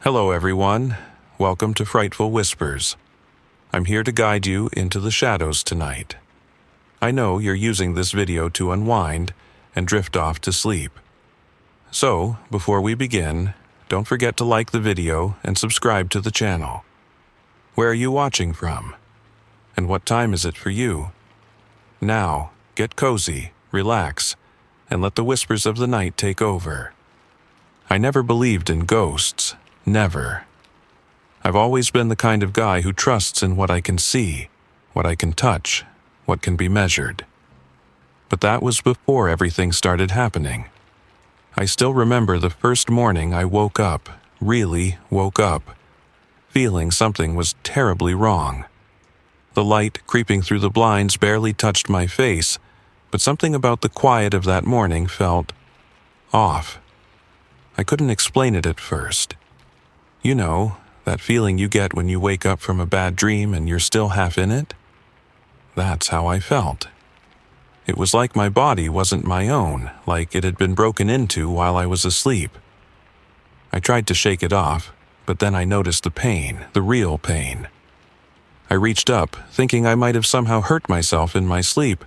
Hello everyone, welcome to Frightful Whispers. I'm here to guide you into the shadows tonight. I know you're using this video to unwind and drift off to sleep. So, before we begin, don't forget to like the video and subscribe to the channel. Where are you watching from? And what time is it for you? Now, get cozy, relax, and let the whispers of the night take over. I never believed in ghosts. Never. I've always been the kind of guy who trusts in what I can see, what I can touch, what can be measured. But that was before everything started happening. I still remember the first morning I woke up, really woke up, feeling something was terribly wrong. The light creeping through the blinds barely touched my face, but something about the quiet of that morning felt off. I couldn't explain it at first. You know, that feeling you get when you wake up from a bad dream and you're still half in it? That's how I felt. It was like my body wasn't my own, like it had been broken into while I was asleep. I tried to shake it off, but then I noticed the pain, the real pain. I reached up, thinking I might have somehow hurt myself in my sleep,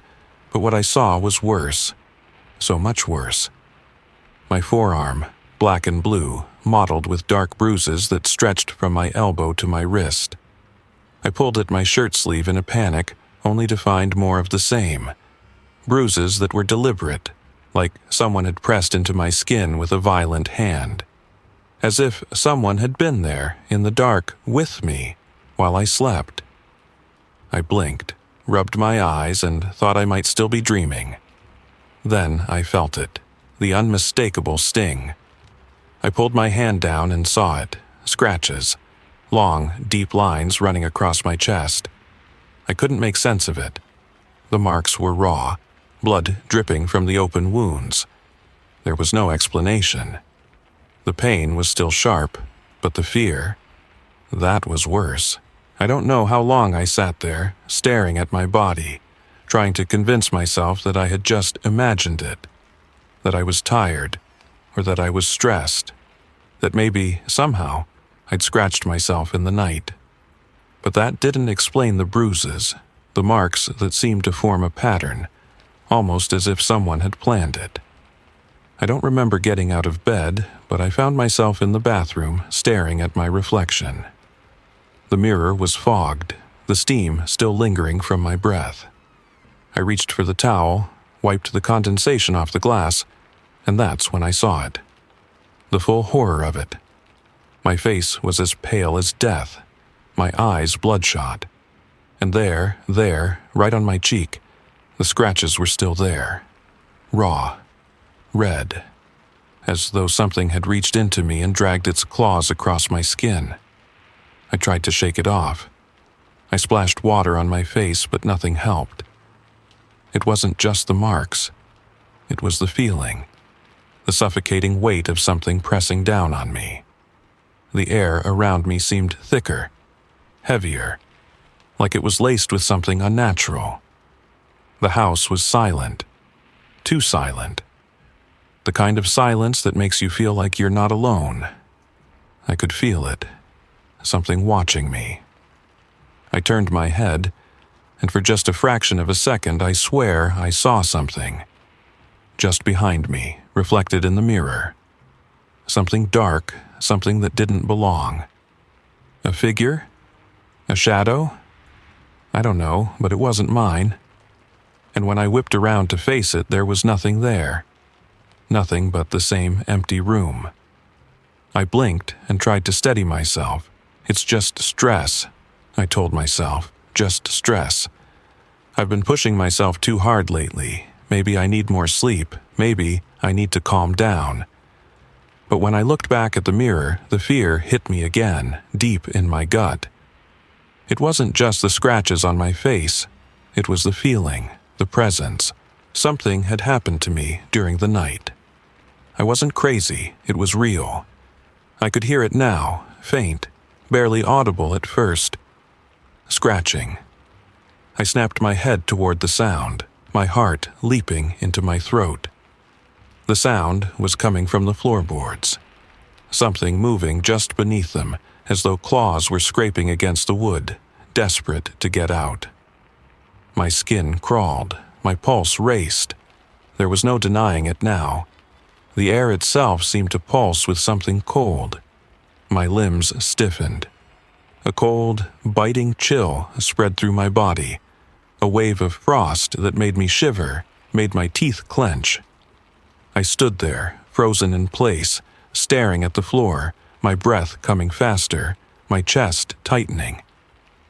but what I saw was worse. So much worse. My forearm, black and blue, mottled with dark bruises that stretched from my elbow to my wrist. I pulled at my shirt sleeve in a panic, only to find more of the same. Bruises that were deliberate, like someone had pressed into my skin with a violent hand. As if someone had been there, in the dark, with me, while I slept. I blinked, rubbed my eyes, and thought I might still be dreaming. Then I felt it, the unmistakable sting. I pulled my hand down and saw it, scratches, long, deep lines running across my chest. I couldn't make sense of it. The marks were raw, blood dripping from the open wounds. There was no explanation. The pain was still sharp, but the fear, that was worse. I don't know how long I sat there, staring at my body, trying to convince myself that I had just imagined it, that I was tired, or that I was stressed, that maybe, somehow, I'd scratched myself in the night. But that didn't explain the bruises, the marks that seemed to form a pattern, almost as if someone had planned it. I don't remember getting out of bed, but I found myself in the bathroom, staring at my reflection. The mirror was fogged, the steam still lingering from my breath. I reached for the towel, wiped the condensation off the glass, and that's when I saw it. The full horror of it. My face was as pale as death, my eyes bloodshot. And there, right on my cheek, the scratches were still there. Raw. Red. As though something had reached into me and dragged its claws across my skin. I tried to shake it off. I splashed water on my face, but nothing helped. It wasn't just the marks. It was the feeling. The suffocating weight of something pressing down on me. The air around me seemed thicker, heavier, like it was laced with something unnatural. The house was silent, too silent. The kind of silence that makes you feel like you're not alone. I could feel it, something watching me. I turned my head, and for just a fraction of a second I swear I saw something. Just behind me, reflected in the mirror. Something dark, something that didn't belong. A figure? A shadow? I don't know, but it wasn't mine. And when I whipped around to face it, there was nothing there. Nothing but the same empty room. I blinked and tried to steady myself. It's just stress, I told myself. Just stress. I've been pushing myself too hard lately. Maybe I need more sleep. Maybe I need to calm down. But when I looked back at the mirror, the fear hit me again, deep in my gut. It wasn't just the scratches on my face. It was the feeling, the presence. Something had happened to me during the night. I wasn't crazy. It was real. I could hear it now, faint, barely audible at first. Scratching. I snapped my head toward the sound, my heart leaping into my throat. The sound was coming from the floorboards. something moving just beneath them, as though claws were scraping against the wood, desperate to get out. My skin crawled, my pulse raced. There was no denying it now. The air itself seemed to pulse with something cold. My limbs stiffened. A cold, biting chill spread through my body, a wave of frost that made me shiver, made my teeth clench. I stood there, frozen in place, staring at the floor, my breath coming faster, my chest tightening.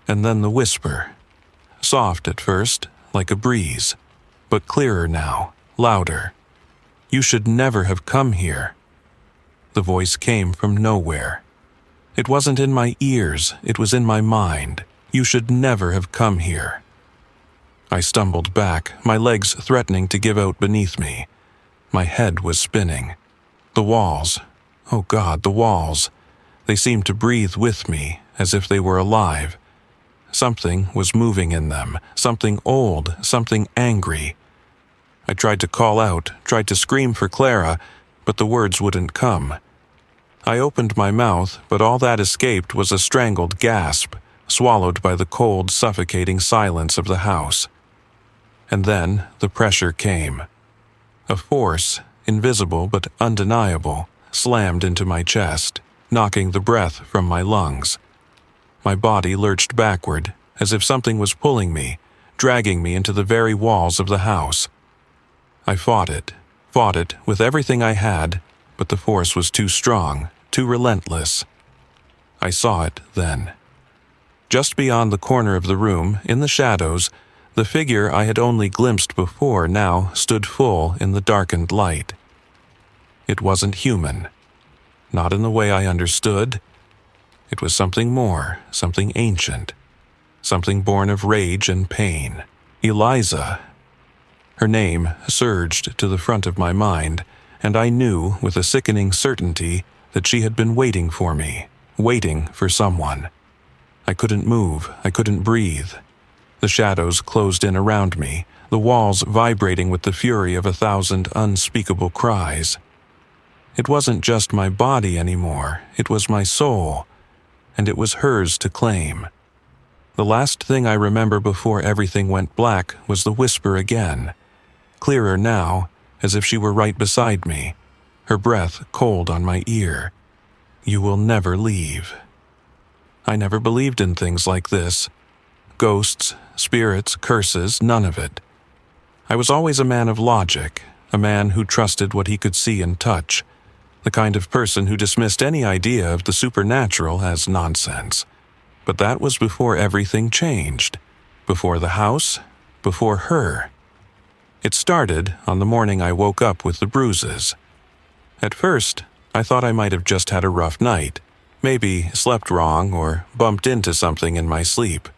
And then the whisper. Soft at first, like a breeze, but clearer now, louder. "You should never have come here." The voice came from nowhere. It wasn't in my ears, it was in my mind. "You should never have come here." I stumbled back, my legs threatening to give out beneath me. My head was spinning. The walls, oh God, the walls. They seemed to breathe with me, as if they were alive. Something was moving in them, something old, something angry. I tried to call out, tried to scream for Clara, but the words wouldn't come. I opened my mouth, but all that escaped was a strangled gasp, swallowed by the cold, suffocating silence of the house. And then the pressure came. A force, invisible but undeniable, slammed into my chest, knocking the breath from my lungs. My body lurched backward, as if something was pulling me, dragging me into the very walls of the house. I fought it with everything I had, but the force was too strong, too relentless. I saw it then. Just beyond the corner of the room, in the shadows, the figure I had only glimpsed before now stood full in the darkened light. It wasn't human. Not in the way I understood. It was something more, something ancient, something born of rage and pain. Eliza. Her name surged to the front of my mind, and I knew with a sickening certainty that she had been waiting for me, waiting for someone. I couldn't move, I couldn't breathe. The shadows closed in around me, the walls vibrating with the fury of 1,000 unspeakable cries. It wasn't just my body anymore, it was my soul, and it was hers to claim. The last thing I remember before everything went black was the whisper again, clearer now, as if she were right beside me, her breath cold on my ear. "You will never leave." I never believed in things like this. Ghosts, spirits, curses, none of it. I was always a man of logic, a man who trusted what he could see and touch, the kind of person who dismissed any idea of the supernatural as nonsense. But that was before everything changed, before the house, before her. It started on the morning I woke up with the bruises. At first, I thought I might have just had a rough night, maybe slept wrong or bumped into something in my sleep.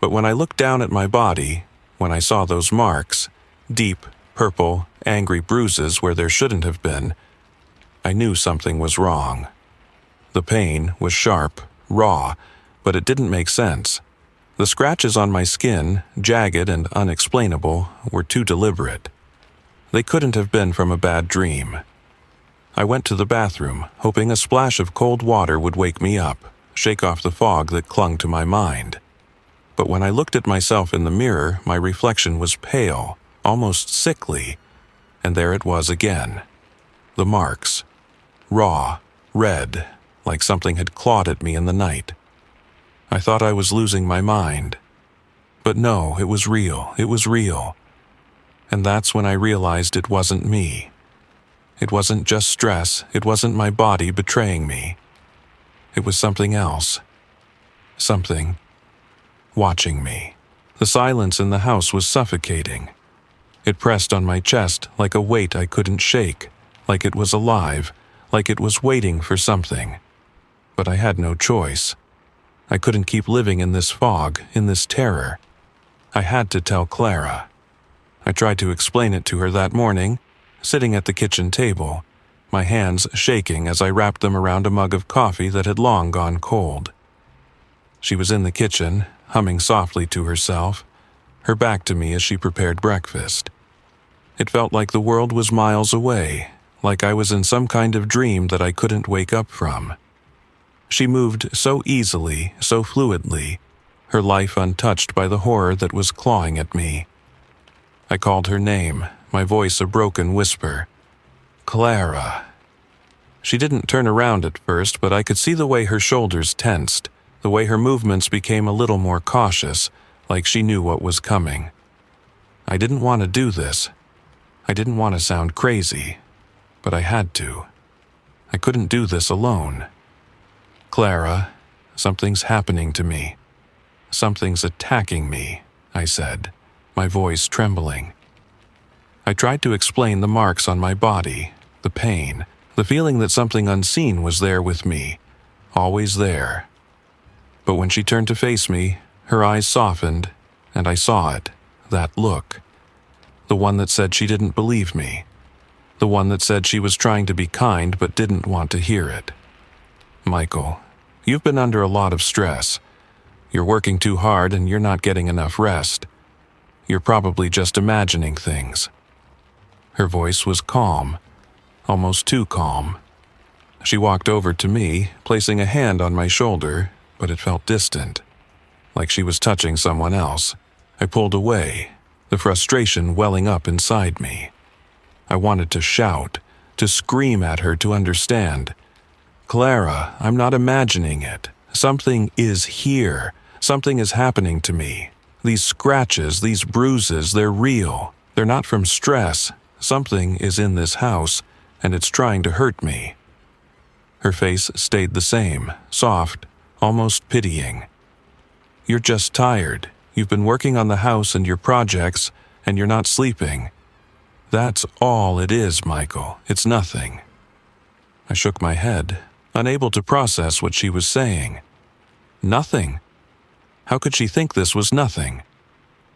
But when I looked down at my body, when I saw those marks, deep, purple, angry bruises where there shouldn't have been, I knew something was wrong. The pain was sharp, raw, but it didn't make sense. The scratches on my skin, jagged and unexplainable, were too deliberate. They couldn't have been from a bad dream. I went to the bathroom, hoping a splash of cold water would wake me up, shake off the fog that clung to my mind. But when I looked at myself in the mirror, my reflection was pale, almost sickly, and there it was again. The marks. Raw, red, like something had clawed at me in the night. I thought I was losing my mind. But no, it was real, it was real. And that's when I realized it wasn't me. It wasn't just stress, it wasn't my body betraying me. It was something else. Something watching me. The silence in the house was suffocating. It pressed on my chest like a weight I couldn't shake, like it was alive, like it was waiting for something. But I had no choice. I couldn't keep living in this fog, in this terror. I had to tell Clara. I tried to explain it to her that morning, sitting at the kitchen table, my hands shaking as I wrapped them around a mug of coffee that had long gone cold. She was in the kitchen, humming softly to herself, her back to me as she prepared breakfast. It felt like the world was miles away, like I was in some kind of dream that I couldn't wake up from. She moved so easily, so fluidly, her life untouched by the horror that was clawing at me. I called her name, my voice a broken whisper. Clara. She didn't turn around at first, but I could see the way her shoulders tensed, the way her movements became a little more cautious, like she knew what was coming. I didn't want to do this. I didn't want to sound crazy, but I had to. I couldn't do this alone. Clara, something's happening to me. Something's attacking me, I said, my voice trembling. I tried to explain the marks on my body, the pain, the feeling that something unseen was there with me, always there. But when she turned to face me, her eyes softened, and I saw it, that look. The one that said she didn't believe me. The one that said she was trying to be kind but didn't want to hear it. Michael, you've been under a lot of stress. You're working too hard and you're not getting enough rest. You're probably just imagining things. Her voice was calm, almost too calm. She walked over to me, placing a hand on my shoulder, but it felt distant, like she was touching someone else. I pulled away, the frustration welling up inside me. I wanted to shout, to scream at her to understand. Clara, I'm not imagining it. Something is here. Something is happening to me. These scratches, these bruises, they're real. They're not from stress. Something is in this house, and it's trying to hurt me. Her face stayed the same, soft, almost pitying. You're just tired. You've been working on the house and your projects, and you're not sleeping. That's all it is, Michael. It's nothing. I shook my head, unable to process what she was saying. Nothing? How could she think this was nothing?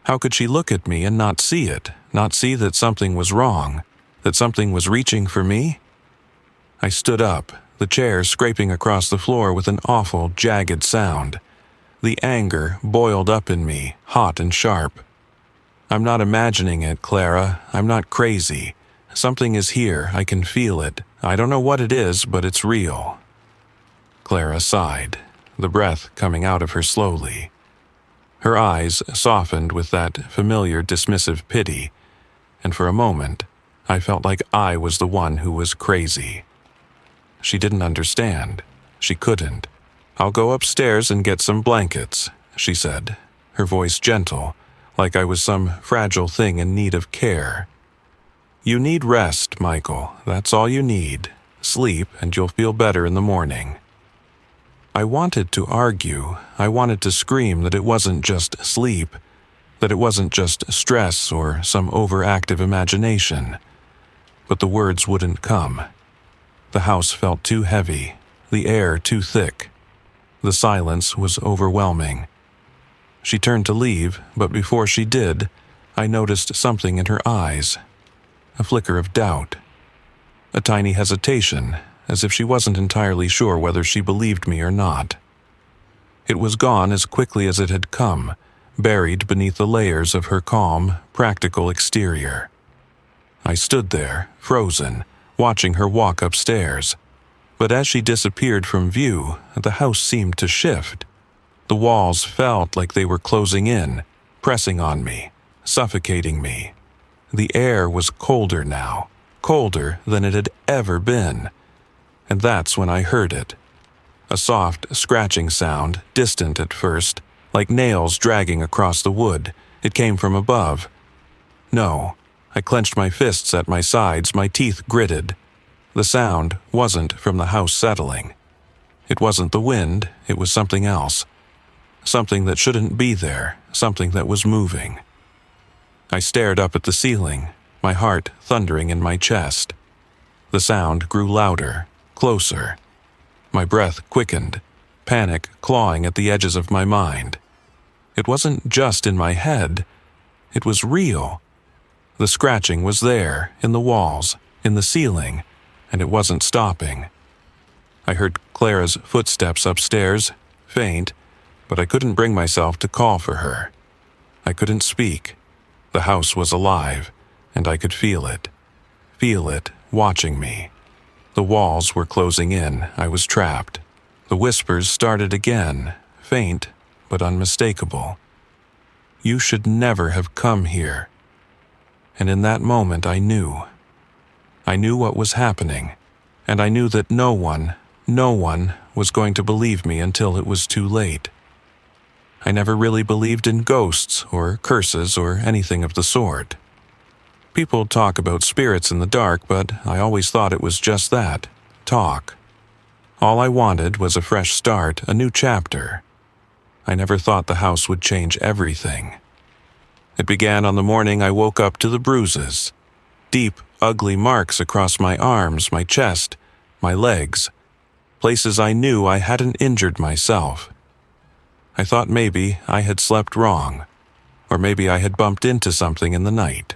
How could she look at me and not see it, not see that something was wrong, that something was reaching for me? I stood up, the chair scraping across the floor with an awful, jagged sound. The anger boiled up in me, hot and sharp. I'm not imagining it, Clara. I'm not crazy. Something is here. I can feel it. I don't know what it is, but it's real. Clara sighed, the breath coming out of her slowly. Her eyes softened with that familiar dismissive pity, and for a moment, I felt like I was the one who was crazy. She didn't understand. She couldn't. I'll go upstairs and get some blankets, she said, her voice gentle, like I was some fragile thing in need of care. You need rest, Michael. That's all you need. Sleep, and you'll feel better in the morning. I wanted to argue. I wanted to scream that it wasn't just sleep, that it wasn't just stress or some overactive imagination. But the words wouldn't come. The house felt too heavy, the air too thick. The silence was overwhelming. She turned to leave, but before she did, I noticed something in her eyes. A flicker of doubt. A tiny hesitation, as if she wasn't entirely sure whether she believed me or not. It was gone as quickly as it had come, buried beneath the layers of her calm, practical exterior. I stood there, frozen, watching her walk upstairs. But as she disappeared from view, the house seemed to shift. The walls felt like they were closing in, pressing on me, suffocating me. The air was colder now, colder than it had ever been. And that's when I heard it. A soft, scratching sound, distant at first, like nails dragging across the wood. It came from above. No, I clenched my fists at my sides, my teeth gritted. The sound wasn't from the house settling. It wasn't the wind, it was something else. Something that shouldn't be there, something that was moving. I stared up at the ceiling, my heart thundering in my chest. The sound grew louder, closer. My breath quickened, panic clawing at the edges of my mind. It wasn't just in my head, it was real. The scratching was there, in the walls, in the ceiling, and it wasn't stopping. I heard Clara's footsteps upstairs, faint, but I couldn't bring myself to call for her. I couldn't speak. The house was alive, and I could feel it watching me. The walls were closing in. I was trapped. The whispers started again, faint but unmistakable. You should never have come here. And in that moment I knew. I knew what was happening, and I knew that no one was going to believe me until it was too late. I never really believed in ghosts or curses or anything of the sort. People talk about spirits in the dark, but I always thought it was just that, talk. All I wanted was a fresh start, a new chapter. I never thought the house would change everything. It began on the morning I woke up to the bruises. Deep, ugly marks across my arms, my chest, my legs. Places I knew I hadn't injured myself. I thought maybe I had slept wrong, or maybe I had bumped into something in the night.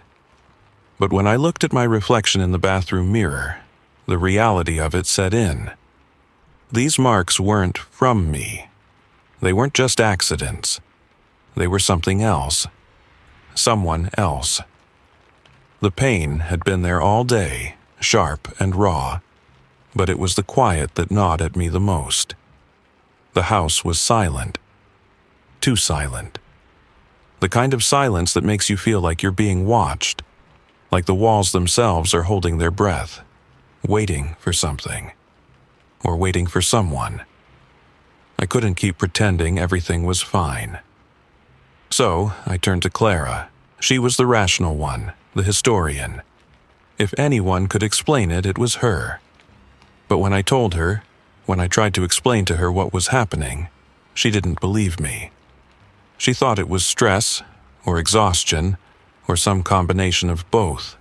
But when I looked at my reflection in the bathroom mirror, the reality of it set in. These marks weren't from me. They weren't just accidents. They were something else. Someone else. The pain had been there all day, sharp and raw, but it was the quiet that gnawed at me the most. The house was silent. Too silent. The kind of silence that makes you feel like you're being watched, like the walls themselves are holding their breath, waiting for something, or waiting for someone. I couldn't keep pretending everything was fine. So I turned to Clara. She was the rational one, the historian. If anyone could explain it, it was her. But when I told her, when I tried to explain to her what was happening, she didn't believe me. She thought it was stress, or exhaustion, or some combination of both.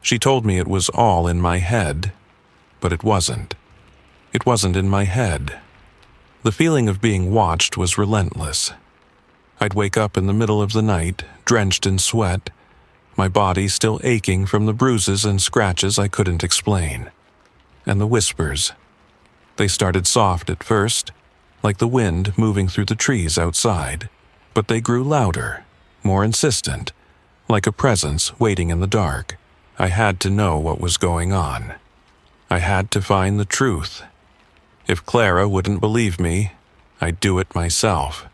She told me it was all in my head, but it wasn't. It wasn't in my head. The feeling of being watched was relentless. I'd wake up in the middle of the night, drenched in sweat, my body still aching from the bruises and scratches I couldn't explain. And the whispers. They started soft at first, like the wind moving through the trees outside, but they grew louder, more insistent, like a presence waiting in the dark. I had to know what was going on. I had to find the truth. If Clara wouldn't believe me, I'd do it myself.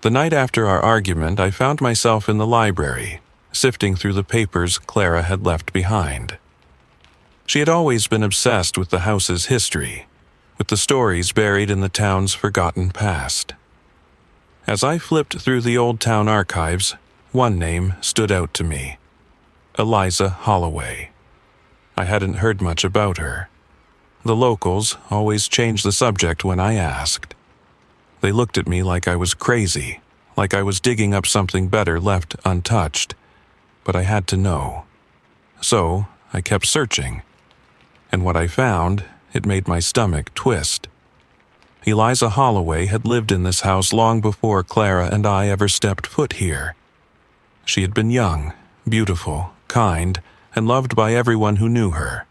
The night after our argument, I found myself in the library, sifting through the papers Clara had left behind. She had always been obsessed with the house's history, with the stories buried in the town's forgotten past. As I flipped through the old town archives, one name stood out to me: Eliza Holloway. I hadn't heard much about her. The locals always changed the subject when I asked. They looked at me like I was crazy, like I was digging up something better left untouched, but I had to know. So I kept searching, and what I found, it made my stomach twist. Eliza Holloway had lived in this house long before Clara and I ever stepped foot here. She had been young, beautiful, kind, and loved by everyone who knew her.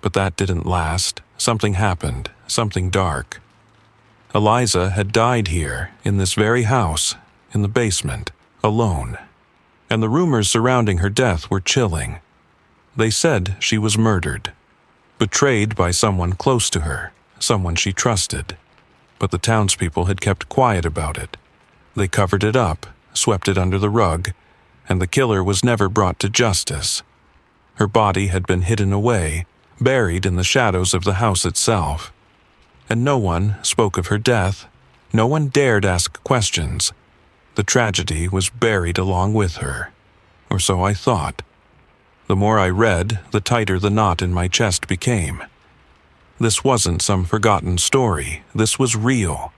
But that didn't last. Something happened, something dark. Eliza had died here, in this very house, in the basement, alone. And the rumors surrounding her death were chilling. They said she was murdered, betrayed by someone close to her, someone she trusted. But the townspeople had kept quiet about it. They covered it up, swept it under the rug, and the killer was never brought to justice. Her body had been hidden away, buried in the shadows of the house itself. And no one spoke of her death. No one dared ask questions. The tragedy was buried along with her. Or so I thought. The more I read, the tighter the knot in my chest became. This wasn't some forgotten story. This was real.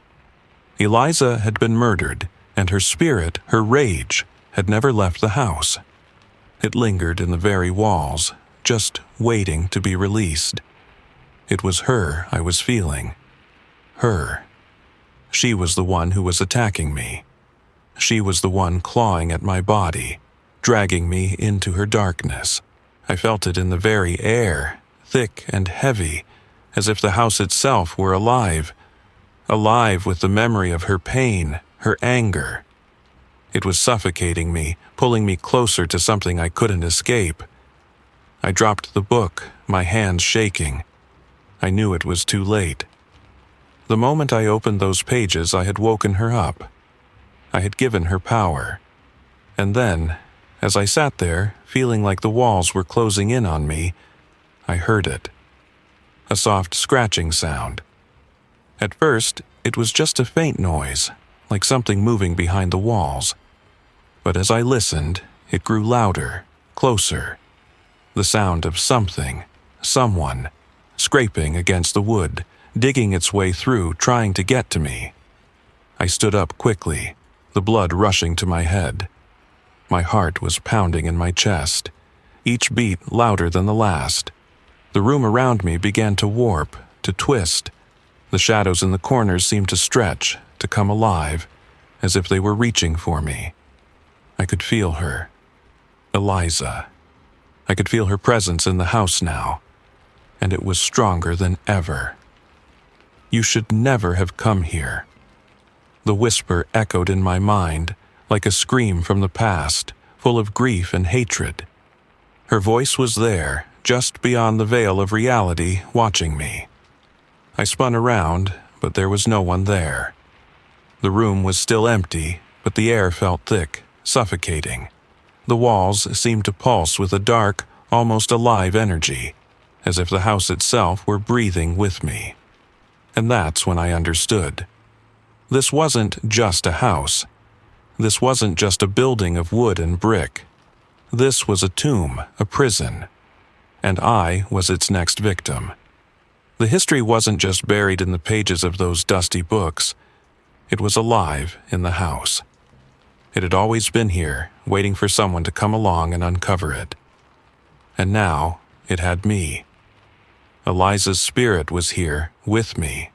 Eliza had been murdered, and her spirit, her rage, had never left the house. It lingered in the very walls, just waiting to be released. It was her I was feeling. Her. She was the one who was attacking me. She was the one clawing at my body, dragging me into her darkness. I felt it in the very air, thick and heavy, as if the house itself were alive with the memory of her pain, her anger. It was suffocating me, pulling me closer to something I couldn't escape. I dropped the book, my hands shaking. I knew it was too late. The moment I opened those pages, I had woken her up. I had given her power. And then, as I sat there, feeling like the walls were closing in on me, I heard it. A soft scratching sound. At first, it was just a faint noise, like something moving behind the walls. But as I listened, it grew louder, closer. The sound of something, someone, scraping against the wood, digging its way through, trying to get to me. I stood up quickly, the blood rushing to my head. My heart was pounding in my chest, each beat louder than the last. The room around me began to warp, to twist. The shadows in the corners seemed to stretch, to come alive, as if they were reaching for me. I could feel her. Eliza. I could feel her presence in the house now, and it was stronger than ever. You should never have come here. The whisper echoed in my mind, like a scream from the past, full of grief and hatred. Her voice was there, just beyond the veil of reality, watching me. I spun around, but there was no one there. The room was still empty, but the air felt thick, suffocating. The walls seemed to pulse with a dark, almost alive energy, as if the house itself were breathing with me. And that's when I understood. This wasn't just a house. This wasn't just a building of wood and brick. This was a tomb, a prison. And I was its next victim. The history wasn't just buried in the pages of those dusty books. It was alive in the house. It had always been here, waiting for someone to come along and uncover it. And now, it had me. Eliza's spirit was here, with me.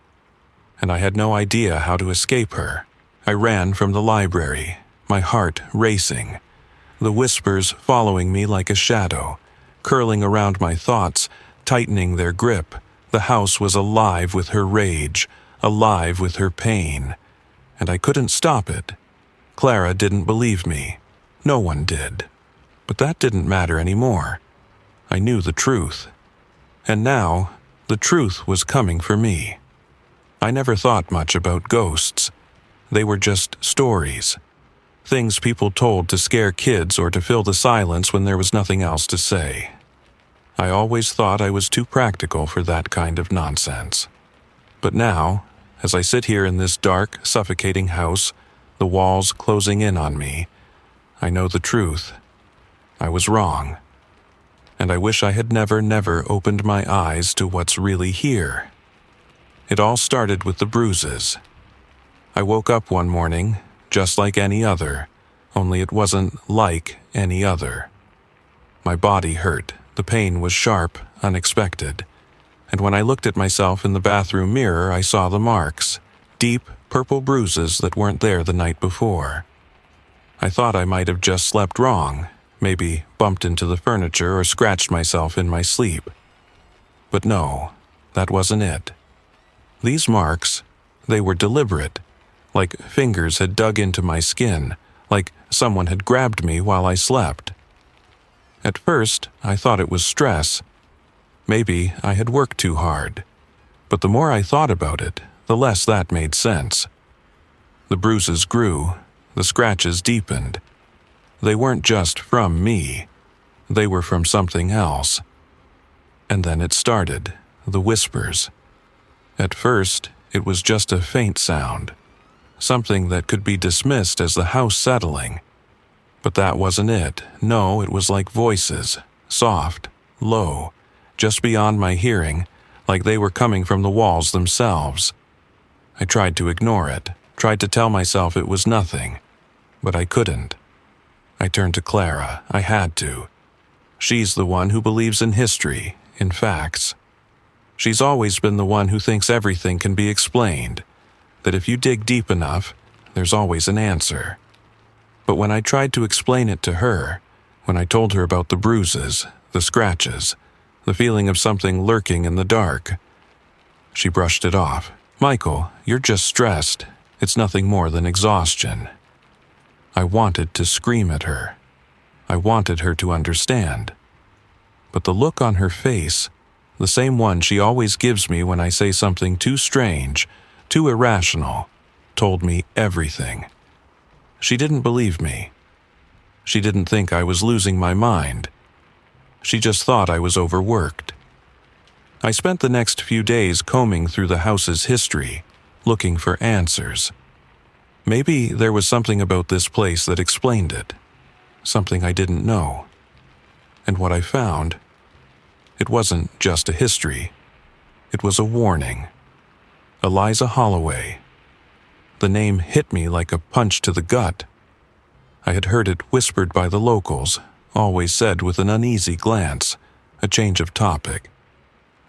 And I had no idea how to escape her. I ran from the library, my heart racing. The whispers following me like a shadow, curling around my thoughts, tightening their grip. The house was alive with her rage, alive with her pain. And I couldn't stop it. Clara didn't believe me. No one did. But that didn't matter anymore. I knew the truth. And now, the truth was coming for me. I never thought much about ghosts. They were just stories. Things people told to scare kids or to fill the silence when there was nothing else to say. I always thought I was too practical for that kind of nonsense. But now, as I sit here in this dark, suffocating house, the walls closing in on me, I know the truth. I was wrong. And I wish I had never opened my eyes to what's really here. It all started with the bruises. I woke up one morning, just like any other, only it wasn't like any other. My body hurt, the pain was sharp, unexpected, and when I looked at myself in the bathroom mirror, I saw the marks, deep, purple bruises that weren't there the night before. I thought I might have just slept wrong, maybe bumped into the furniture or scratched myself in my sleep. But no, that wasn't it. These marks, they were deliberate, like fingers had dug into my skin, like someone had grabbed me while I slept. At first, I thought it was stress. Maybe I had worked too hard. But the more I thought about it, the less that made sense. The bruises grew, the scratches deepened. They weren't just from me. They were from something else. And then it started, the whispers. At first, it was just a faint sound, something that could be dismissed as the house settling. But that wasn't it. No, it was like voices, soft, low, just beyond my hearing, like they were coming from the walls themselves. I tried to ignore it, tried to tell myself it was nothing, but I couldn't. I turned to Clara. I had to. She's the one who believes in history, in facts. She's always been the one who thinks everything can be explained, that if you dig deep enough, there's always an answer. But when I tried to explain it to her, when I told her about the bruises, the scratches, the feeling of something lurking in the dark, she brushed it off. "Michael, you're just stressed. It's nothing more than exhaustion." I wanted to scream at her. I wanted her to understand. but the look on her face, the same one she always gives me when I say something too strange, too irrational, told me everything. She didn't believe me. She didn't think I was losing my mind. She just thought I was overworked. I spent the next few days combing through the house's history, looking for answers. Maybe there was something about this place that explained it, something I didn't know. And what I found, it wasn't just a history. It was a warning. Eliza Holloway. The name hit me like a punch to the gut. I had heard it whispered by the locals, always said with an uneasy glance, a change of topic.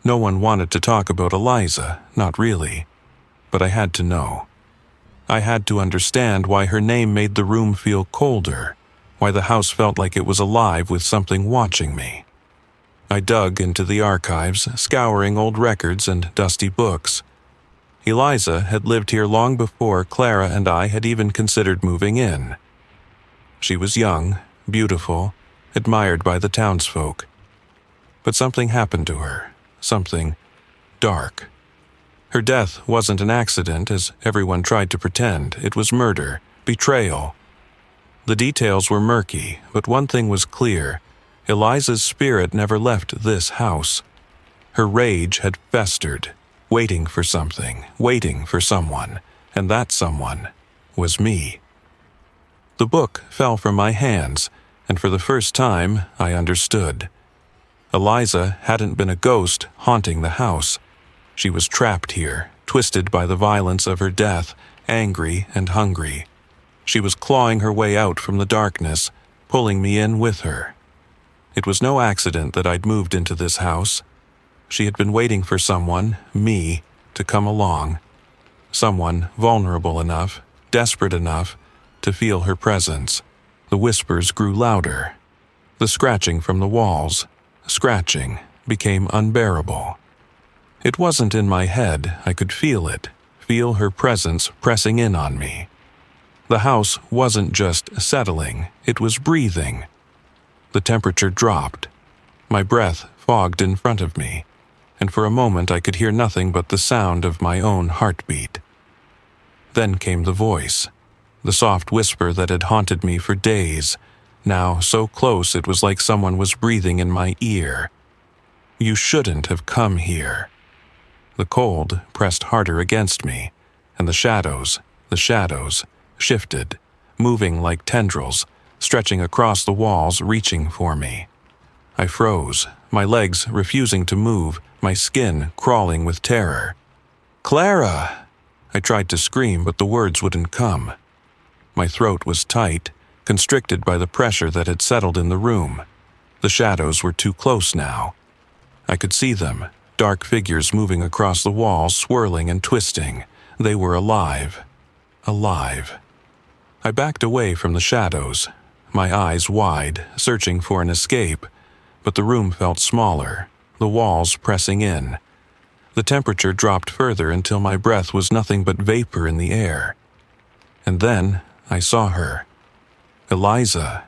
No one wanted to talk about Eliza, not really, but I had to know. I had to understand why her name made the room feel colder, why the house felt like it was alive with something watching me. I dug into the archives, scouring old records and dusty books. Eliza had lived here long before Clara and I had even considered moving in. She was young, beautiful, admired by the townsfolk. But something happened to her, something dark. Her death wasn't an accident, as everyone tried to pretend. It was murder, betrayal. The details were murky, but one thing was clear. Eliza's spirit never left this house. Her rage had festered, waiting for something, waiting for someone, and that someone was me. The book fell from my hands, and for the first time I understood. Eliza hadn't been a ghost haunting the house. She was trapped here, twisted by the violence of her death, angry and hungry. She was clawing her way out from the darkness, pulling me in with her. It was no accident that I'd moved into this house. She had been waiting for someone, me, to come along. Someone vulnerable enough, desperate enough, to feel her presence. The whispers grew louder. The scratching from the walls, scratching, became unbearable. It wasn't in my head, I could feel it, feel her presence pressing in on me. The house wasn't just settling, it was breathing. The temperature dropped. My breath fogged in front of me, and for a moment I could hear nothing but the sound of my own heartbeat. Then came the voice, the soft whisper that had haunted me for days, now so close it was like someone was breathing in my ear. You shouldn't have come here. The cold pressed harder against me, and the shadows, shifted, moving like tendrils, stretching across the walls, reaching for me. I froze, my legs refusing to move, my skin crawling with terror. "Clara!" I tried to scream, but the words wouldn't come. My throat was tight, constricted by the pressure that had settled in the room. The shadows were too close now. I could see them, dark figures moving across the walls, swirling and twisting. They were alive. Alive. I backed away from the shadows, my eyes wide, searching for an escape, but the room felt smaller, the walls pressing in. The temperature dropped further until my breath was nothing but vapor in the air. And then I saw her. Eliza.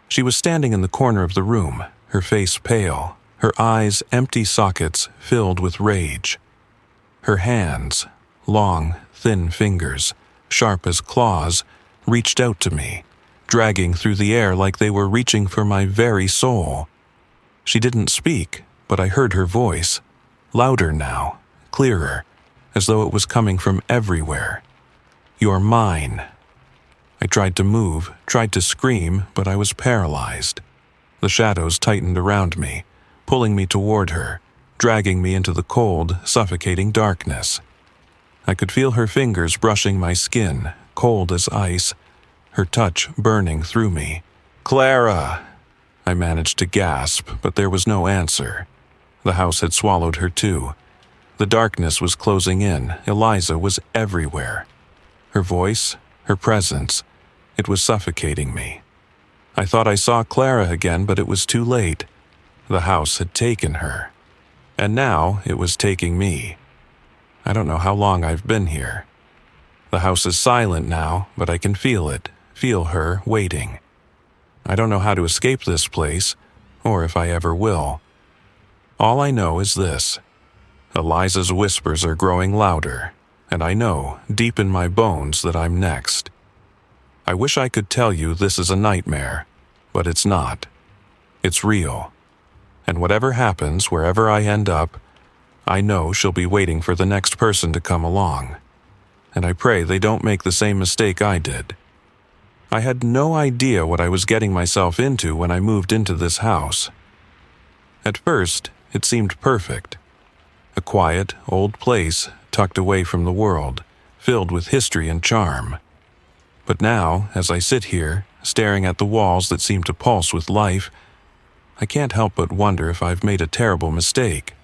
She was standing in the corner of the room, her face pale, her eyes empty sockets filled with rage. Her hands, long, thin fingers, sharp as claws, reached out to me, dragging through the air like they were reaching for my very soul. She didn't speak, but I heard her voice, louder now, clearer, as though it was coming from everywhere. "You're mine." I tried to move, tried to scream, but I was paralyzed. The shadows tightened around me, pulling me toward her, dragging me into the cold, suffocating darkness. I could feel her fingers brushing my skin, cold as ice, her touch burning through me. "Clara!" I managed to gasp, but there was no answer. The house had swallowed her too. The darkness was closing in. Eliza was everywhere. Her voice, her presence, it was suffocating me. I thought I saw Clara again, but it was too late. The house had taken her. And now it was taking me. I don't know how long I've been here. The house is silent now, but I can feel it, feel her waiting. I don't know how to escape this place, or if I ever will. All I know is this: Eliza's whispers are growing louder, and I know, deep in my bones, that I'm next. I wish I could tell you this is a nightmare, but it's not. It's real. And whatever happens, wherever I end up, I know she'll be waiting for the next person to come along. And I pray they don't make the same mistake I did. I had no idea what I was getting myself into when I moved into this house. At first, it seemed perfect. A quiet, old place tucked away from the world, filled with history and charm. But now, as I sit here, staring at the walls that seem to pulse with life, I can't help but wonder if I've made a terrible mistake.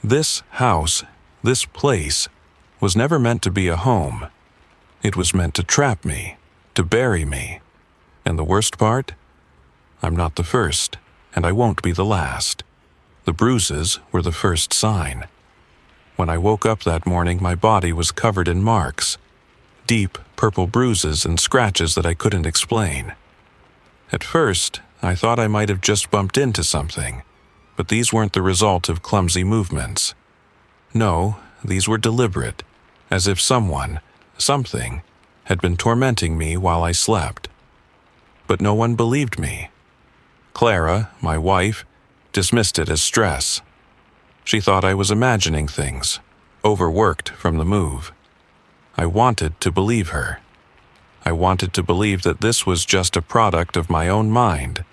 This house, this place, was never meant to be a home. It was meant to trap me, to bury me. And the worst part? I'm not the first, and I won't be the last. The bruises were the first sign. When I woke up that morning, my body was covered in marks, deep purple bruises and scratches that I couldn't explain. At first, I thought I might have just bumped into something, but these weren't the result of clumsy movements. No, these were deliberate, as if someone, something, had been tormenting me while I slept. But no one believed me. Clara, my wife, dismissed it as stress. She thought I was imagining things, overworked from the move. I wanted to believe her. I wanted to believe that this was just a product of my own mind.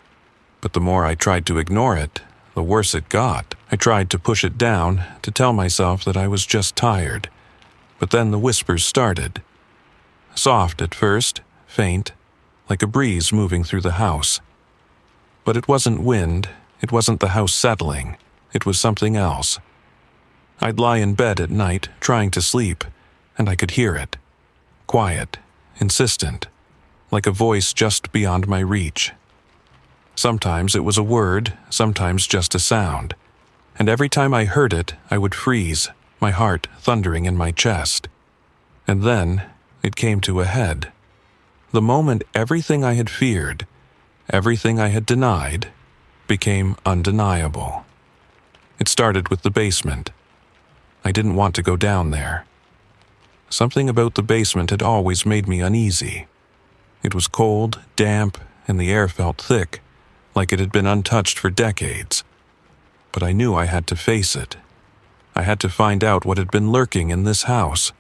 But the more I tried to ignore it, the worse it got. I tried to push it down, to tell myself that I was just tired. But then the whispers started. Soft at first, faint, like a breeze moving through the house. But it wasn't wind, it wasn't the house settling, it was something else. I'd lie in bed at night, trying to sleep, and I could hear it. Quiet, insistent, like a voice just beyond my reach. Sometimes it was a word, sometimes just a sound. And every time I heard it, I would freeze, my heart thundering in my chest. And then it came to a head. The moment everything I had feared, everything I had denied, became undeniable. It started with the basement. I didn't want to go down there. Something about the basement had always made me uneasy. It was cold, damp, and the air felt thick, like it had been untouched for decades. But I knew I had to face it. I had to find out what had been lurking in this house,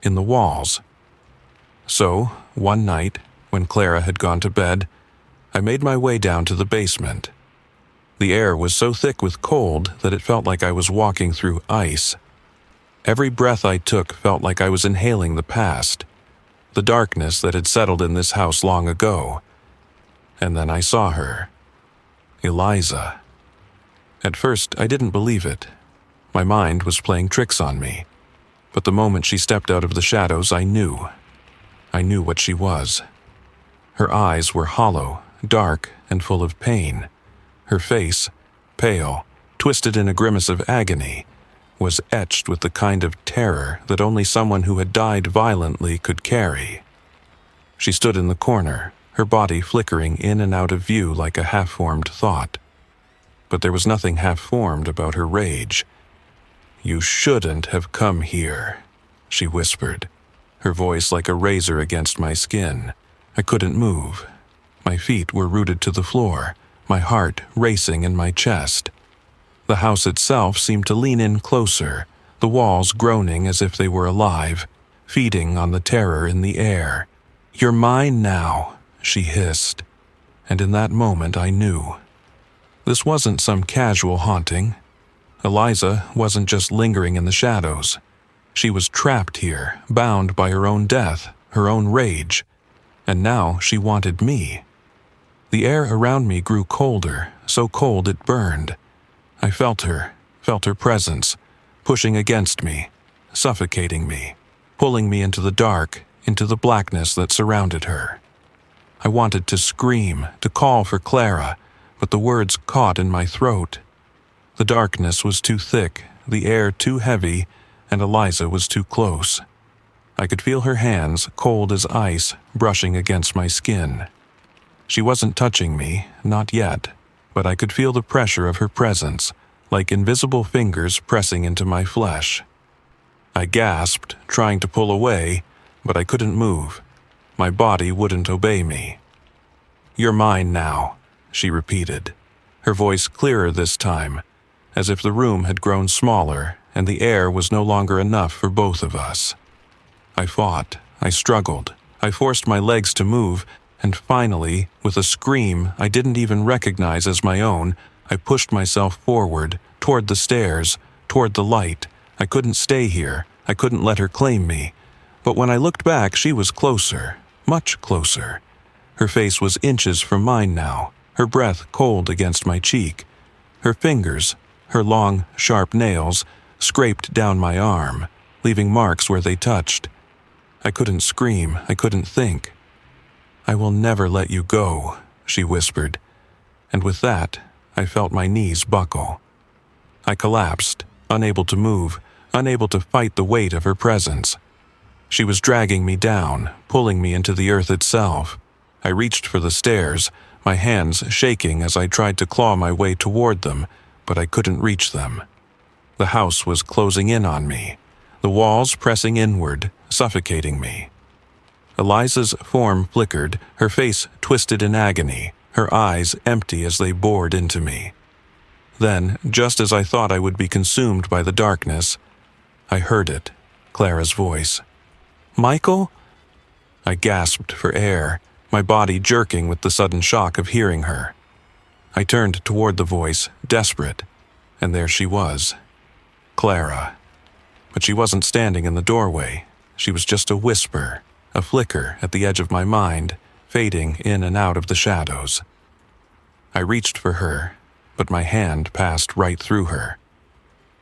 in the walls. So, one night, when Clara had gone to bed, I made my way down to the basement. The air was so thick with cold that it felt like I was walking through ice. Every breath I took felt like I was inhaling the past, the darkness that had settled in this house long ago. And then I saw her. Eliza. At first, I didn't believe it. My mind was playing tricks on me. But the moment she stepped out of the shadows, I knew. I knew what she was. Her eyes were hollow, dark, and full of pain. Her face, pale, twisted in a grimace of agony, was etched with the kind of terror that only someone who had died violently could carry. She stood in the corner, her body flickering in and out of view like a half-formed thought. But there was nothing half-formed about her rage. "You shouldn't have come here," she whispered, her voice like a razor against my skin. I couldn't move. My feet were rooted to the floor, my heart racing in my chest. The house itself seemed to lean in closer, the walls groaning as if they were alive, feeding on the terror in the air. "You're mine now," she hissed. And in that moment I knew. This wasn't some casual haunting. Eliza wasn't just lingering in the shadows. She was trapped here, bound by her own death, her own rage. And now she wanted me. The air around me grew colder, so cold it burned. I felt her presence, pushing against me, suffocating me, pulling me into the dark, into the blackness that surrounded her. I wanted to scream, to call for Clara, but the words caught in my throat. The darkness was too thick, the air too heavy, and Eliza was too close. I could feel her hands, cold as ice, brushing against my skin. She wasn't touching me, not yet, but I could feel the pressure of her presence, like invisible fingers pressing into my flesh. I gasped, trying to pull away, but I couldn't move. My body wouldn't obey me. "You're mine now," she repeated, her voice clearer this time, as if the room had grown smaller and the air was no longer enough for both of us. I fought, I struggled, I forced my legs to move, and finally, with a scream I didn't even recognize as my own, I pushed myself forward, toward the stairs, toward the light. I couldn't stay here. I couldn't let her claim me. But when I looked back, she was closer, much closer. Her face was inches from mine now, her breath cold against my cheek. Her fingers, her long, sharp nails, scraped down my arm, leaving marks where they touched. I couldn't scream. I couldn't think. "I will never let you go," she whispered. And with that, I felt my knees buckle. I collapsed, unable to move, unable to fight the weight of her presence. She was dragging me down, pulling me into the earth itself. I reached for the stairs, my hands shaking as I tried to claw my way toward them, but I couldn't reach them. The house was closing in on me, the walls pressing inward, suffocating me. Eliza's form flickered, her face twisted in agony, her eyes empty as they bored into me. Then, just as I thought I would be consumed by the darkness, I heard it, Clara's voice. "Michael?" I gasped for air, my body jerking with the sudden shock of hearing her. I turned toward the voice, desperate, and there she was, Clara. But she wasn't standing in the doorway. She was just a whisper, a flicker at the edge of my mind, fading in and out of the shadows. I reached for her, but my hand passed right through her.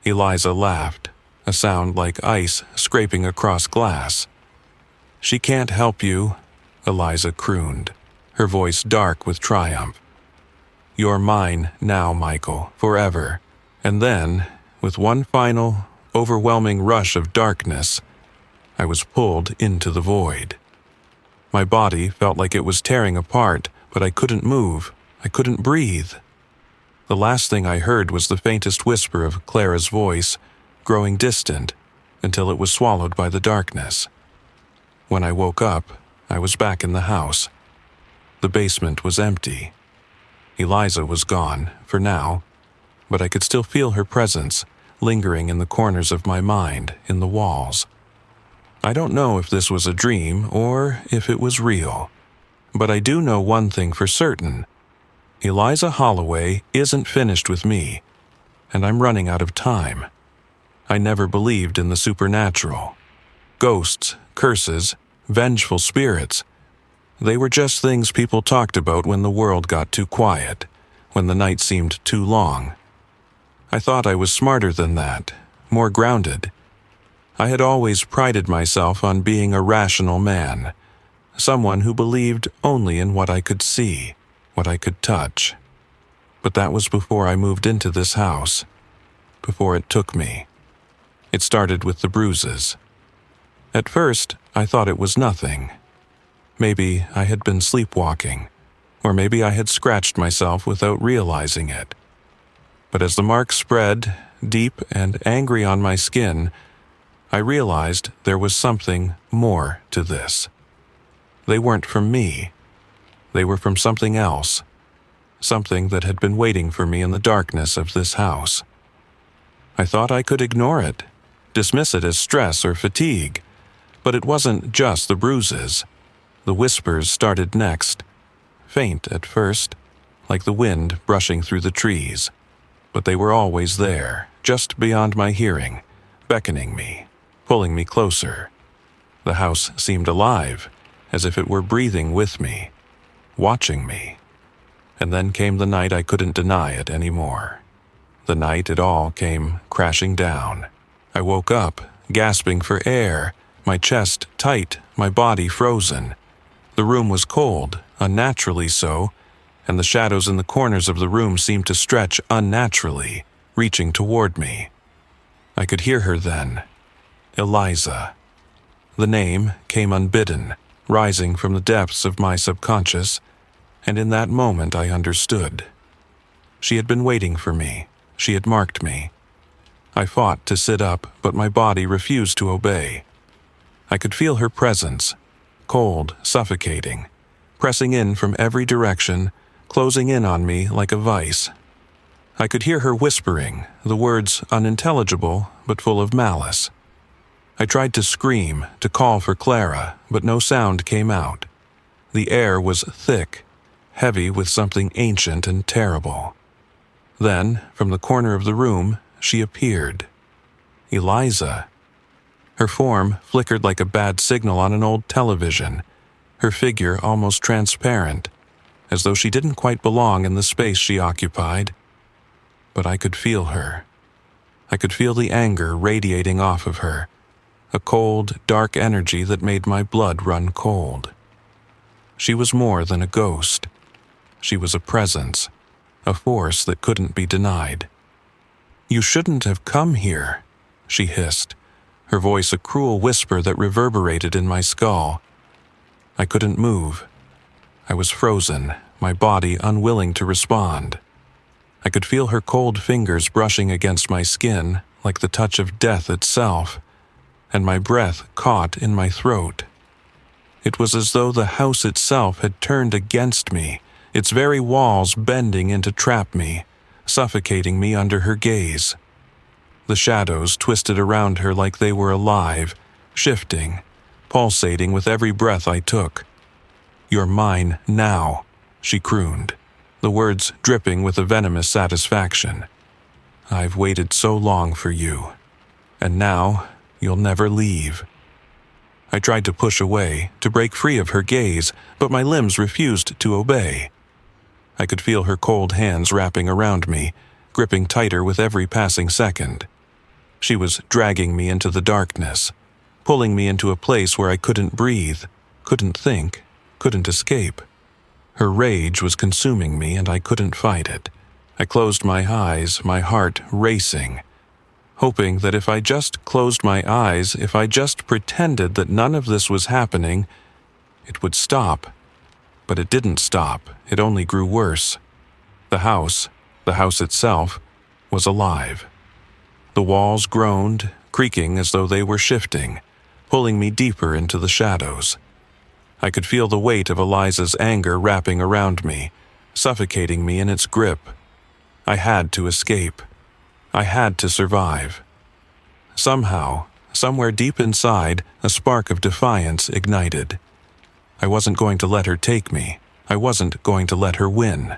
Eliza laughed, a sound like ice scraping across glass. "She can't help you," Eliza crooned, her voice dark with triumph. "You're mine now, Michael, forever." And then, with one final, overwhelming rush of darkness, I was pulled into the void. My body felt like it was tearing apart, but I couldn't move. I couldn't breathe. The last thing I heard was the faintest whisper of Clara's voice, growing distant, until it was swallowed by the darkness. When I woke up, I was back in the house. The basement was empty. Eliza was gone, for now, but I could still feel her presence, lingering in the corners of my mind, in the walls. I don't know if this was a dream or if it was real, but I do know one thing for certain. Eliza Holloway isn't finished with me, and I'm running out of time. I never believed in the supernatural. Ghosts, curses, vengeful spirits. They were just things people talked about when the world got too quiet, when the night seemed too long. I thought I was smarter than that, more grounded. I had always prided myself on being a rational man, someone who believed only in what I could see, what I could touch. But that was before I moved into this house, before it took me. It started with the bruises. At first, I thought it was nothing. Maybe I had been sleepwalking, or maybe I had scratched myself without realizing it. But as the marks spread, deep and angry on my skin, I realized there was something more to this. They weren't from me. They were from something else, something that had been waiting for me in the darkness of this house. I thought I could ignore it, dismiss it as stress or fatigue, but it wasn't just the bruises. The whispers started next, faint at first, like the wind brushing through the trees. But they were always there, just beyond my hearing, beckoning me, pulling me closer. The house seemed alive, as if it were breathing with me, watching me. And then came the night I couldn't deny it anymore. The night it all came crashing down. I woke up, gasping for air, my chest tight, my body frozen. The room was cold, unnaturally so, and the shadows in the corners of the room seemed to stretch unnaturally, reaching toward me. I could hear her then. Eliza. The name came unbidden, rising from the depths of my subconscious, and in that moment I understood. She had been waiting for me. She had marked me. I fought to sit up, but my body refused to obey. I could feel her presence, cold, suffocating, pressing in from every direction, closing in on me like a vice. I could hear her whispering, the words unintelligible but full of malice. I tried to scream, to call for Clara, but no sound came out. The air was thick, heavy with something ancient and terrible. Then, from the corner of the room, she appeared. Eliza. Her form flickered like a bad signal on an old television, her figure almost transparent, as though she didn't quite belong in the space she occupied. But I could feel her. I could feel the anger radiating off of her, a cold, dark energy that made my blood run cold. She was more than a ghost. She was a presence, a force that couldn't be denied. "You shouldn't have come here," she hissed, her voice a cruel whisper that reverberated in my skull. I couldn't move. I was frozen, my body unwilling to respond. I could feel her cold fingers brushing against my skin like the touch of death itself, and my breath caught in my throat. It was as though the house itself had turned against me, its very walls bending in to trap me, suffocating me under her gaze. The shadows twisted around her like they were alive, shifting, pulsating with every breath I took. "You're mine now," she crooned, the words dripping with a venomous satisfaction. "I've waited so long for you, and now you'll never leave." I tried to push away, to break free of her gaze, but my limbs refused to obey. I could feel her cold hands wrapping around me, gripping tighter with every passing second. She was dragging me into the darkness, pulling me into a place where I couldn't breathe, couldn't think, couldn't escape. Her rage was consuming me and I couldn't fight it. I closed my eyes, my heart racing, hoping that if I just closed my eyes, if I just pretended that none of this was happening, it would stop. But it didn't stop, it only grew worse. The house itself, was alive. The walls groaned, creaking as though they were shifting, pulling me deeper into the shadows. I could feel the weight of Eliza's anger wrapping around me, suffocating me in its grip. I had to escape. I had to survive. Somehow, somewhere deep inside, a spark of defiance ignited. I wasn't going to let her take me. I wasn't going to let her win.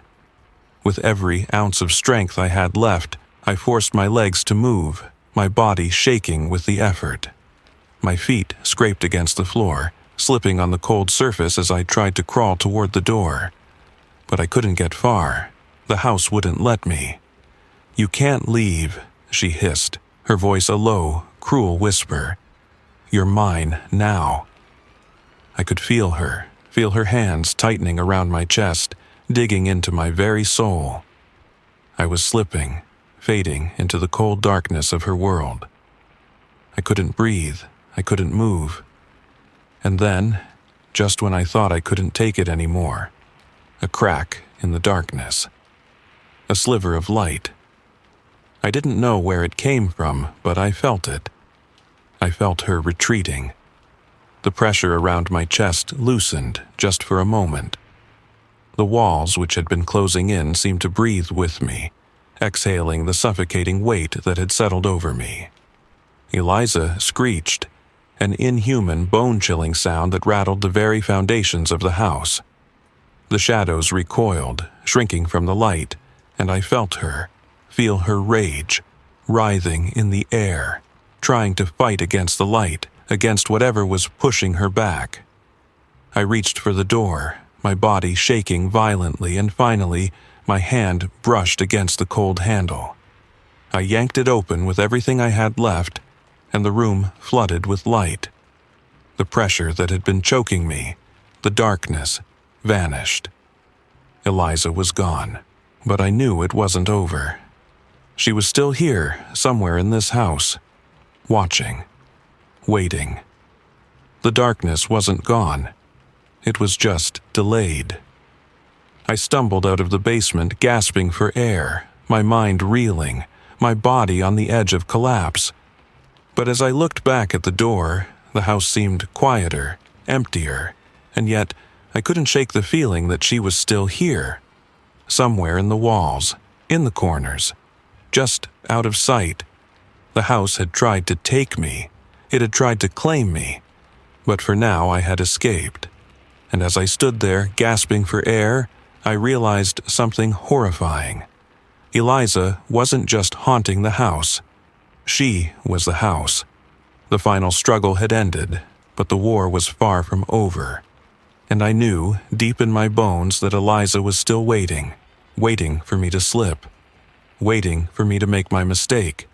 With every ounce of strength I had left, I forced my legs to move, my body shaking with the effort. My feet scraped against the floor, slipping on the cold surface as I tried to crawl toward the door. But I couldn't get far. The house wouldn't let me. "You can't leave," she hissed, her voice a low, cruel whisper. "You're mine now." I could feel her hands tightening around my chest, digging into my very soul. I was slipping, fading into the cold darkness of her world. I couldn't breathe, I couldn't move. And then, just when I thought I couldn't take it anymore, a crack in the darkness. A sliver of light. I didn't know where it came from, but I felt it. I felt her retreating. The pressure around my chest loosened just for a moment. The walls, which had been closing in, seemed to breathe with me, exhaling the suffocating weight that had settled over me. Eliza screeched, an inhuman, bone-chilling sound that rattled the very foundations of the house. The shadows recoiled, shrinking from the light, and I felt her, feel her rage, writhing in the air, trying to fight against the light, against whatever was pushing her back. I reached for the door, my body shaking violently, and finally, my hand brushed against the cold handle. I yanked it open with everything I had left, and the room flooded with light. The pressure that had been choking me, the darkness, vanished. Eliza was gone, but I knew it wasn't over. She was still here, somewhere in this house, watching, waiting. The darkness wasn't gone. It was just delayed. I stumbled out of the basement, gasping for air, my mind reeling, my body on the edge of collapse. But as I looked back at the door, the house seemed quieter, emptier, and yet I couldn't shake the feeling that she was still here. Somewhere in the walls, in the corners, just out of sight. The house had tried to take me. It had tried to claim me. But for now I had escaped. And as I stood there, gasping for air, I realized something horrifying. Eliza wasn't just haunting the house. She was the house. The final struggle had ended, but the war was far from over. And I knew, deep in my bones, that Eliza was still waiting for me to slip, waiting for me to make my mistake.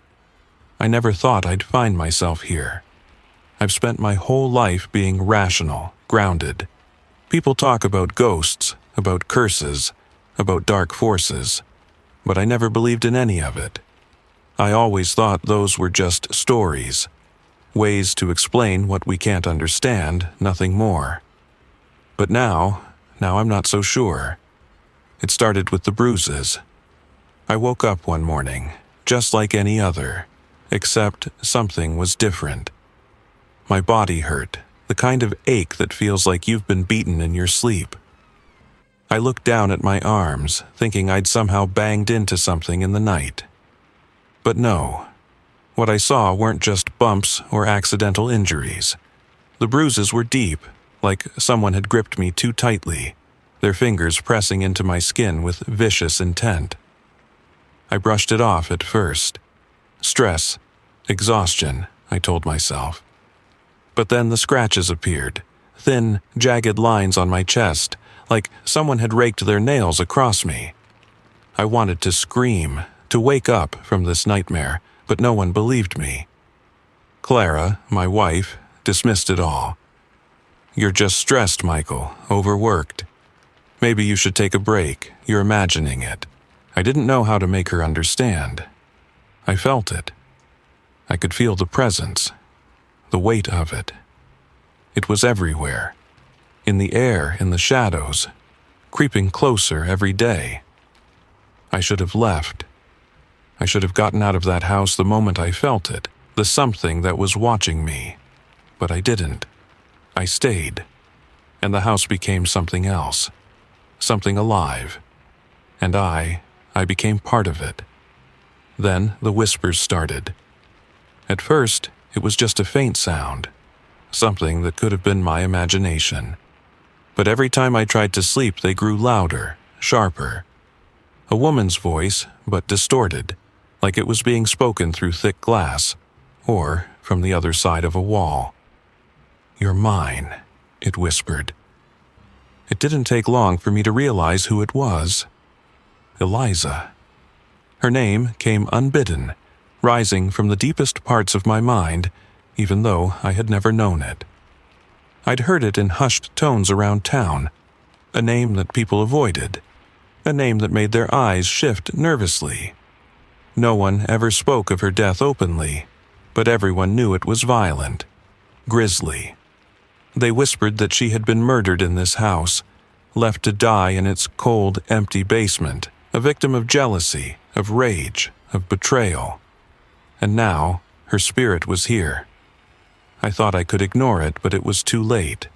I never thought I'd find myself here. I've spent my whole life being rational, grounded. People talk about ghosts, about curses, about dark forces, but I never believed in any of it. I always thought those were just stories, ways to explain what we can't understand, nothing more. But now I'm not so sure. It started with the bruises. I woke up one morning, just like any other, except something was different. My body hurt, the kind of ache that feels like you've been beaten in your sleep. I looked down at my arms, thinking I'd somehow banged into something in the night. But no, what I saw weren't just bumps or accidental injuries. The bruises were deep, like someone had gripped me too tightly, their fingers pressing into my skin with vicious intent. I brushed it off at first. Stress, exhaustion, I told myself. But then the scratches appeared, thin, jagged lines on my chest, like someone had raked their nails across me. I wanted to scream, to wake up from this nightmare, but no one believed me. Clara, my wife, dismissed it all. "You're just stressed, Michael, overworked. Maybe you should take a break, you're imagining it." I didn't know how to make her understand. I felt it. I could feel the presence, the weight of it. It was everywhere, in the air, in the shadows, creeping closer every day. I should have left. I should have gotten out of that house the moment I felt it, the something that was watching me. But I didn't. I stayed, and the house became something else, something alive, and I became part of it. Then the whispers started. At first, it was just a faint sound, something that could have been my imagination. But every time I tried to sleep, they grew louder, sharper. A woman's voice, but distorted, like it was being spoken through thick glass, or from the other side of a wall. "You're mine," it whispered. It didn't take long for me to realize who it was. Eliza. Her name came unbidden, rising from the deepest parts of my mind, even though I had never known it. I'd heard it in hushed tones around town, a name that people avoided, a name that made their eyes shift nervously. No one ever spoke of her death openly, but everyone knew it was violent, grisly. They whispered that she had been murdered in this house, left to die in its cold, empty basement, a victim of jealousy, of rage, of betrayal. And now, her spirit was here. I thought I could ignore it, but it was too late.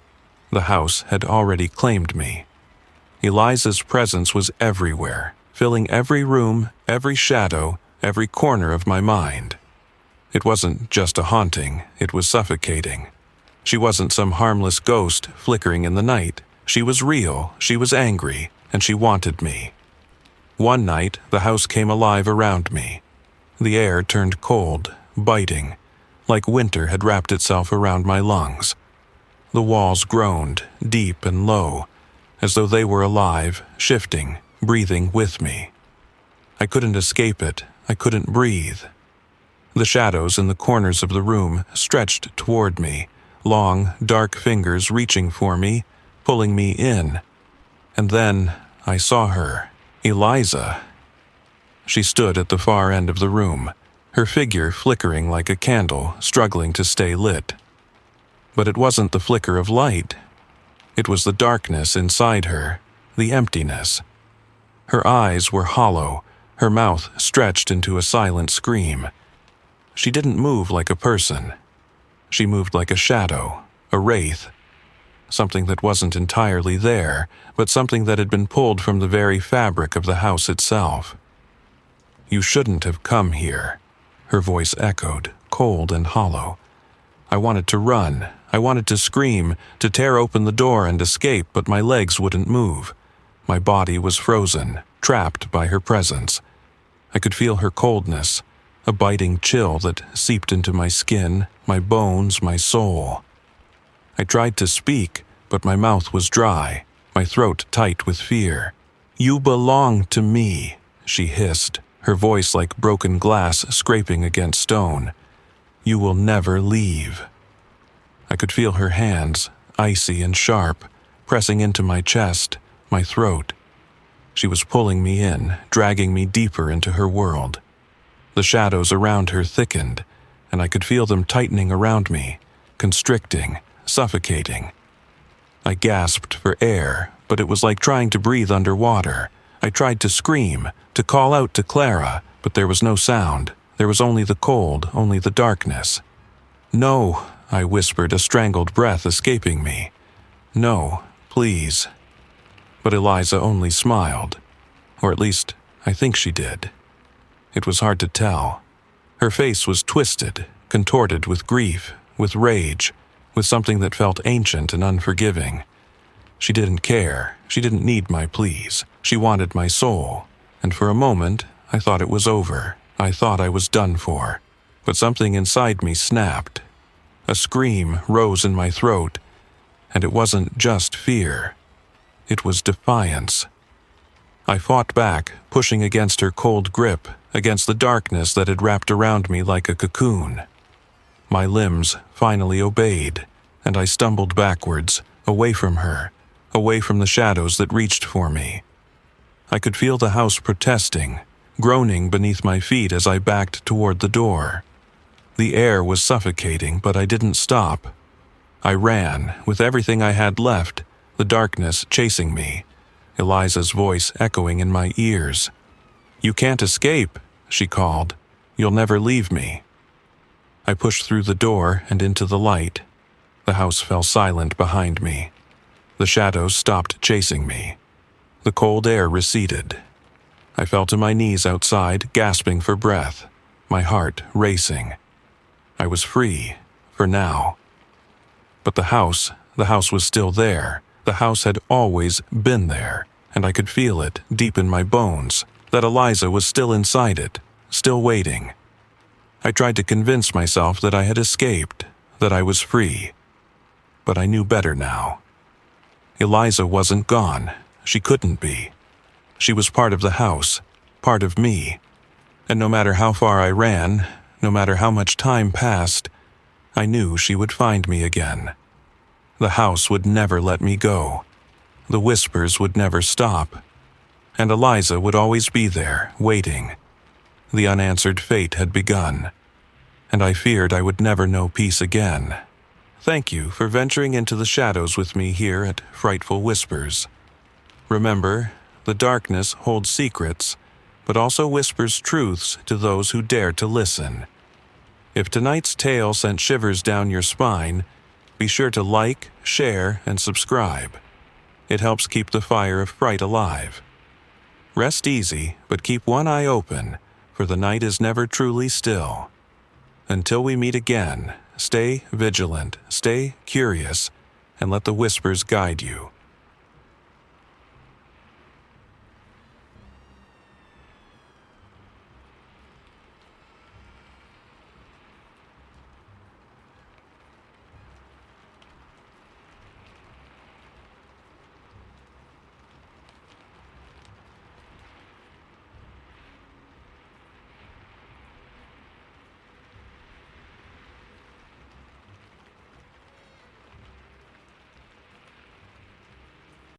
The house had already claimed me. Eliza's presence was everywhere, filling every room, every shadow, every corner of my mind. It wasn't just a haunting, it was suffocating. She wasn't some harmless ghost flickering in the night. She was real, she was angry, and she wanted me. One night, the house came alive around me. The air turned cold, biting, like winter had wrapped itself around my lungs. The walls groaned, deep and low, as though they were alive, shifting, breathing with me. I couldn't escape it, I couldn't breathe. The shadows in the corners of the room stretched toward me, long, dark fingers reaching for me, pulling me in. And then I saw her, Eliza. She stood at the far end of the room, her figure flickering like a candle, struggling to stay lit. But it wasn't the flicker of light. It was the darkness inside her, the emptiness, Her eyes were hollow, her mouth stretched into a silent scream. She didn't move like a person. She moved like a shadow, a wraith. Something that wasn't entirely there, but something that had been pulled from the very fabric of the house itself. "You shouldn't have come here," her voice echoed, cold and hollow. I wanted to run. I wanted to scream, to tear open the door and escape, but my legs wouldn't move. My body was frozen, trapped by her presence. I could feel her coldness, a biting chill that seeped into my skin, my bones, my soul. I tried to speak, but my mouth was dry, my throat tight with fear. "You belong to me," she hissed, her voice like broken glass scraping against stone. "You will never leave." I could feel her hands, icy and sharp, pressing into my chest, my throat. She was pulling me in, dragging me deeper into her world. The shadows around her thickened, and I could feel them tightening around me, constricting, suffocating. I gasped for air, but it was like trying to breathe underwater. I tried to scream, to call out to Clara, but there was no sound. There was only the cold, only the darkness. "No," I whispered, a strangled breath escaping me. "No, please." But Eliza only smiled. Or at least, I think she did. It was hard to tell. Her face was twisted, contorted with grief, with rage, with something that felt ancient and unforgiving. She didn't care. She didn't need my pleas. She wanted my soul. And for a moment, I thought it was over. I thought I was done for. But something inside me snapped. A scream rose in my throat, and it wasn't just fear. It was defiance. I fought back, pushing against her cold grip, against the darkness that had wrapped around me like a cocoon. My limbs finally obeyed, and I stumbled backwards, away from her, away from the shadows that reached for me. I could feel the house protesting, groaning beneath my feet as I backed toward the door. The air was suffocating, but I didn't stop. I ran, with everything I had left, the darkness chasing me, Eliza's voice echoing in my ears. "You can't escape," she called. "You'll never leave me." I pushed through the door and into the light. The house fell silent behind me. The shadows stopped chasing me. The cold air receded. I fell to my knees outside, gasping for breath, my heart racing. I was free, for now. But the house was still there. The house had always been there, and I could feel it deep in my bones, that Eliza was still inside it, still waiting. I tried to convince myself that I had escaped, that I was free. But I knew better now. Eliza wasn't gone. She couldn't be. She was part of the house, part of me. And no matter how far I ran, no matter how much time passed, I knew she would find me again. The house would never let me go. The whispers would never stop. And Eliza would always be there, waiting. The unanswered fate had begun, and I feared I would never know peace again. Thank you for venturing into the shadows with me here at Frightful Whispers. Remember, the darkness holds secrets, but also whispers truths to those who dare to listen. If tonight's tale sent shivers down your spine, be sure to like, share, and subscribe. It helps keep the fire of fright alive. Rest easy, but keep one eye open, for the night is never truly still. Until we meet again, stay vigilant, stay curious, and let the whispers guide you.